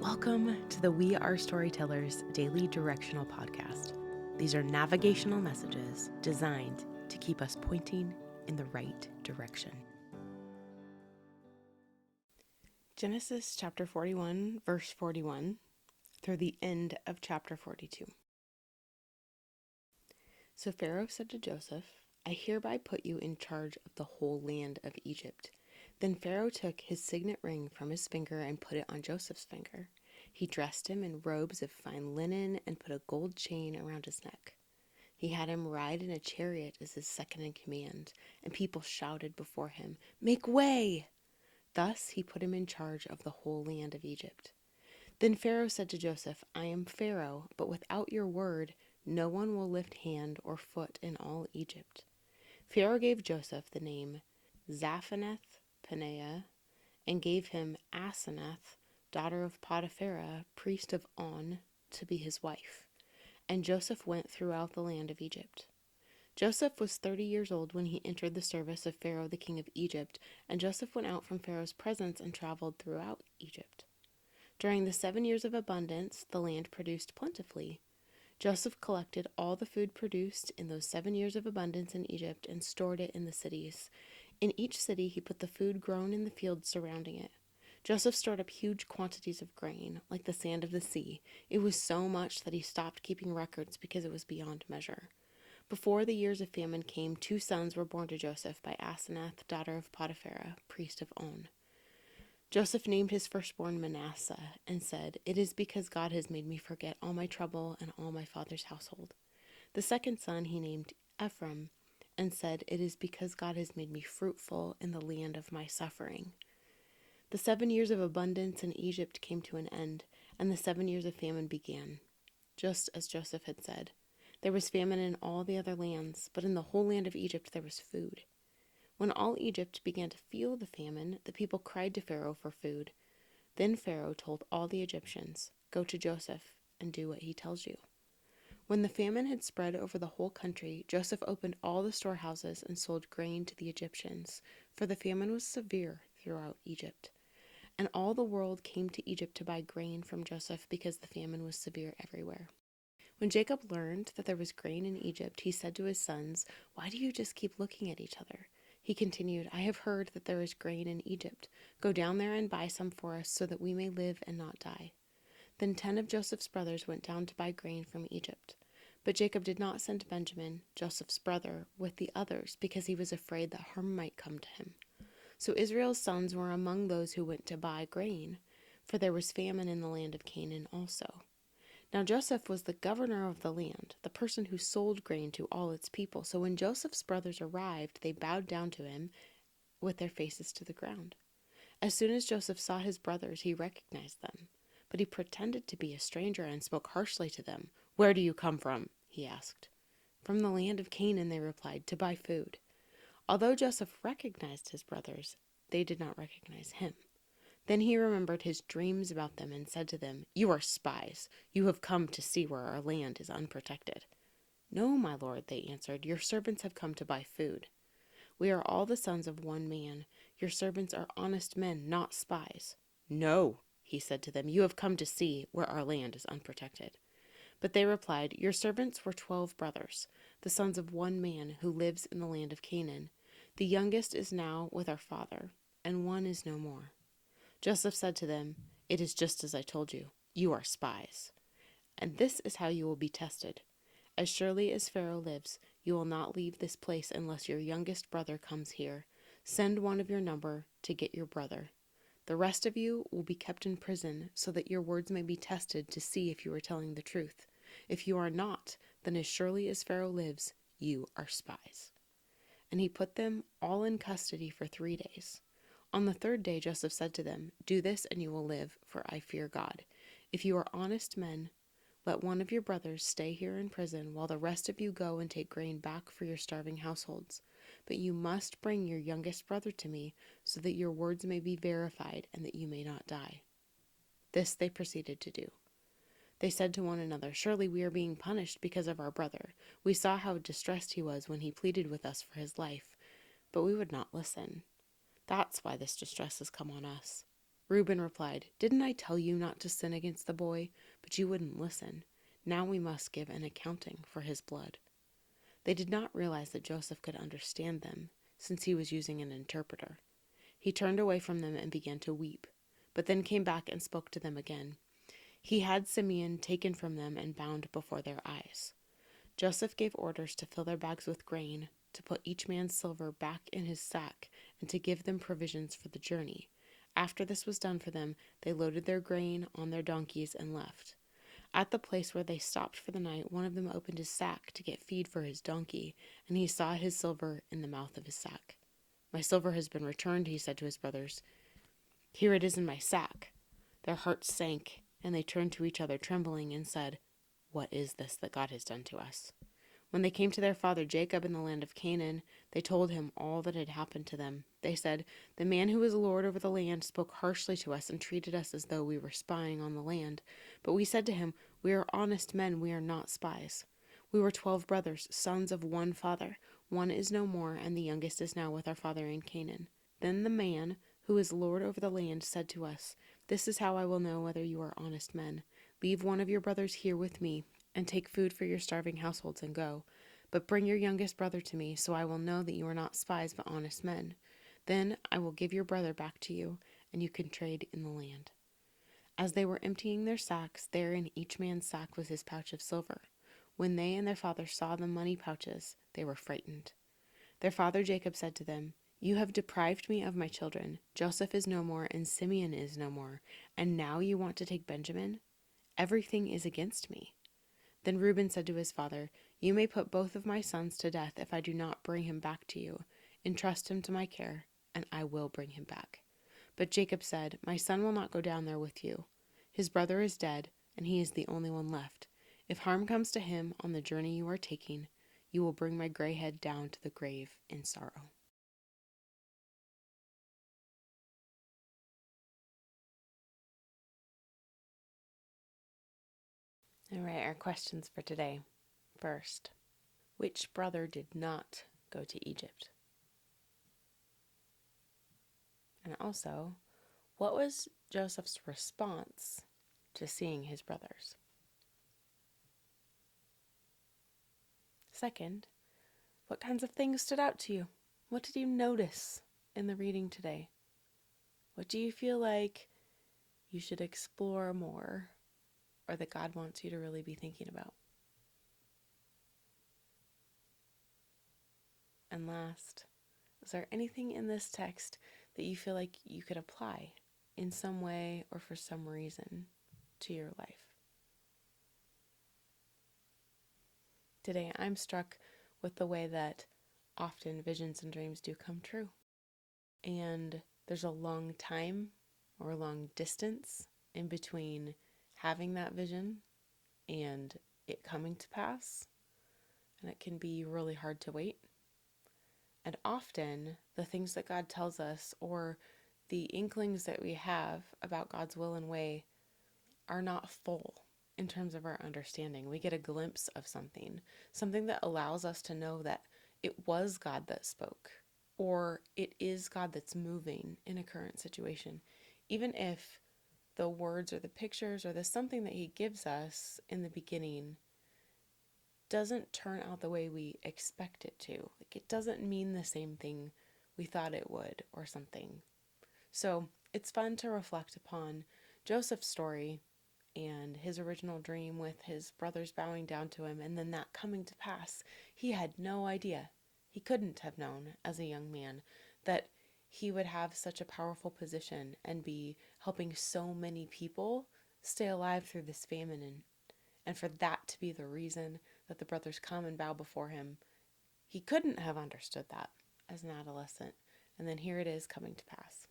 Welcome to the We Are Storytellers Daily Directional Podcast. These are navigational messages designed to keep us pointing in the right direction. Genesis chapter 41, verse 41, through the end of chapter 42. So Pharaoh said to Joseph, I hereby put you in charge of the whole land of Egypt. Then Pharaoh took his signet ring from his finger and put it on Joseph's finger. He dressed him in robes of fine linen and put a gold chain around his neck. He had him ride in a chariot as his second in command, and people shouted before him, Make way! Thus he put him in charge of the whole land of Egypt. Then Pharaoh said to Joseph, I am Pharaoh, but without your word, no one will lift hand or foot in all Egypt. Pharaoh gave Joseph the name Zaphenath-Paneah, and gave him Asenath, daughter of Potiphera, priest of On, to be his wife. And Joseph went throughout the land of Egypt. Joseph was 30 years old when he entered the service of Pharaoh the king of Egypt, and Joseph went out from Pharaoh's presence and traveled throughout Egypt. During the 7 years of abundance, the land produced plentifully. Joseph collected all the food produced in those 7 years of abundance in Egypt and stored it in the cities. In each city he put the food grown in the fields surrounding it. Joseph stored up huge quantities of grain, like the sand of the sea. It was so much that he stopped keeping records because it was beyond measure. Before the years of famine came, 2 sons were born to Joseph by Asenath, daughter of Potiphera, priest of On. Joseph named his firstborn Manasseh and said, It is because God has made me forget all my trouble and all my father's household. The second son he named Ephraim and said, It is because God has made me fruitful in the land of my suffering. The 7 years of abundance in Egypt came to an end, and the 7 years of famine began. Just as Joseph had said, there was famine in all the other lands, but in the whole land of Egypt there was food. When all Egypt began to feel the famine, the people cried to Pharaoh for food. Then Pharaoh told all the Egyptians, Go to Joseph and do what he tells you. When the famine had spread over the whole country, Joseph opened all the storehouses and sold grain to the Egyptians, for the famine was severe throughout Egypt. And all the world came to Egypt to buy grain from Joseph because the famine was severe everywhere. When Jacob learned that there was grain in Egypt, he said to his sons, Why do you just keep looking at each other? He continued, I have heard that there is grain in Egypt. Go down there and buy some for us so that we may live and not die. Then 10 of Joseph's brothers went down to buy grain from Egypt. But Jacob did not send Benjamin, Joseph's brother, with the others because he was afraid that harm might come to him. So Israel's sons were among those who went to buy grain, for there was famine in the land of Canaan also. Now Joseph was the governor of the land, the person who sold grain to all its people. So when Joseph's brothers arrived, they bowed down to him with their faces to the ground. As soon as Joseph saw his brothers, he recognized them. But he pretended to be a stranger and spoke harshly to them. Where do you come from? He asked. From the land of Canaan, they replied, to buy food. Although Joseph recognized his brothers, they did not recognize him. Then he remembered his dreams about them and said to them, You are spies. You have come to see where our land is unprotected. No, my lord, they answered. Your servants have come to buy food. We are all the sons of one man. Your servants are honest men, not spies. No, he said to them, you have come to see where our land is unprotected. But they replied, Your servants were 12 brothers, the sons of one man who lives in the land of Canaan. The youngest is now with our father, and one is no more. Joseph said to them, It is just as I told you. You are spies. And this is how you will be tested. As surely as Pharaoh lives, you will not leave this place unless your youngest brother comes here. Send one of your number to get your brother. The rest of you will be kept in prison so that your words may be tested to see if you are telling the truth. If you are not, then as surely as Pharaoh lives, you are spies. And he put them all in custody for 3 days. On the 3rd day, Joseph said to them, Do this and you will live, for I fear God. If you are honest men, let one of your brothers stay here in prison while the rest of you go and take grain back for your starving households. But you must bring your youngest brother to me so that your words may be verified and that you may not die. This they proceeded to do. They said to one another, Surely we are being punished because of our brother. We saw how distressed he was when he pleaded with us for his life, but we would not listen. That's why this distress has come on us. Reuben replied, "Didn't I tell you not to sin against the boy? But you wouldn't listen. Now we must give an accounting for his blood." They did not realize that Joseph could understand them, since he was using an interpreter. He turned away from them and began to weep, but then came back and spoke to them again. He had Simeon taken from them and bound before their eyes. Joseph gave orders to fill their bags with grain, to put each man's silver back in his sack, and to give them provisions for the journey. After this was done for them, they loaded their grain on their donkeys and left. At the place where they stopped for the night, one of them opened his sack to get feed for his donkey, and he saw his silver in the mouth of his sack. "My silver has been returned," he said to his brothers. "Here it is in my sack." Their hearts sank, and they turned to each other trembling and said, "What is this that God has done to us?" When they came to their father Jacob in the land of Canaan, they told him all that had happened to them. They said, "The man who was lord over the land spoke harshly to us and treated us as though we were spying on the land. But we said to him, 'We are honest men, we are not spies.' We were 12 brothers, sons of one father. One is no more, and the youngest is now with our father in Canaan." Then the man who is lord over the land said to us, "This is how I will know whether you are honest men. Leave one of your brothers here with me, and take food for your starving households and go. But bring your youngest brother to me, so I will know that you are not spies but honest men. Then I will give your brother back to you, and you can trade in the land." As they were emptying their sacks, there in each man's sack was his pouch of silver. When they and their father saw the money pouches, they were frightened. Their father Jacob said to them, "You have deprived me of my children. Joseph is no more, and Simeon is no more, and now you want to take Benjamin? Everything is against me." Then Reuben said to his father, "You may put both of my sons to death if I do not bring him back to you. Entrust him to my care, and I will bring him back." But Jacob said, "My son will not go down there with you. His brother is dead, and he is the only one left. If harm comes to him on the journey you are taking, you will bring my gray head down to the grave in sorrow." All right, our questions for today. First, which brother did not go to Egypt? And also, what was Joseph's response to seeing his brothers? Second, what kinds of things stood out to you? What did you notice in the reading today? What do you feel like you should explore more, or that God wants you to really be thinking about? And last, is there anything in this text that you feel like you could apply in some way or for some reason to your life? Today, I'm struck with the way that often visions and dreams do come true. And there's a long time or a long distance in between having that vision and it coming to pass. And it can be really hard to wait. And often, the things that God tells us or the inklings that we have about God's will and way are not full in terms of our understanding. We get a glimpse of something that allows us to know that it was God that spoke, or it is God that's moving in a current situation. Even if the words or the pictures or the something that He gives us in the beginning doesn't turn out the way we expect it to. Like, it doesn't mean the same thing we thought it would or something. So it's fun to reflect upon Joseph's story and his original dream with his brothers bowing down to him and then that coming to pass. He had no idea. He couldn't have known as a young man that he would have such a powerful position and be helping so many people stay alive through this famine, and for that to be the reason that the brothers come and bow before him. He couldn't have understood that as an adolescent. And then here it is coming to pass.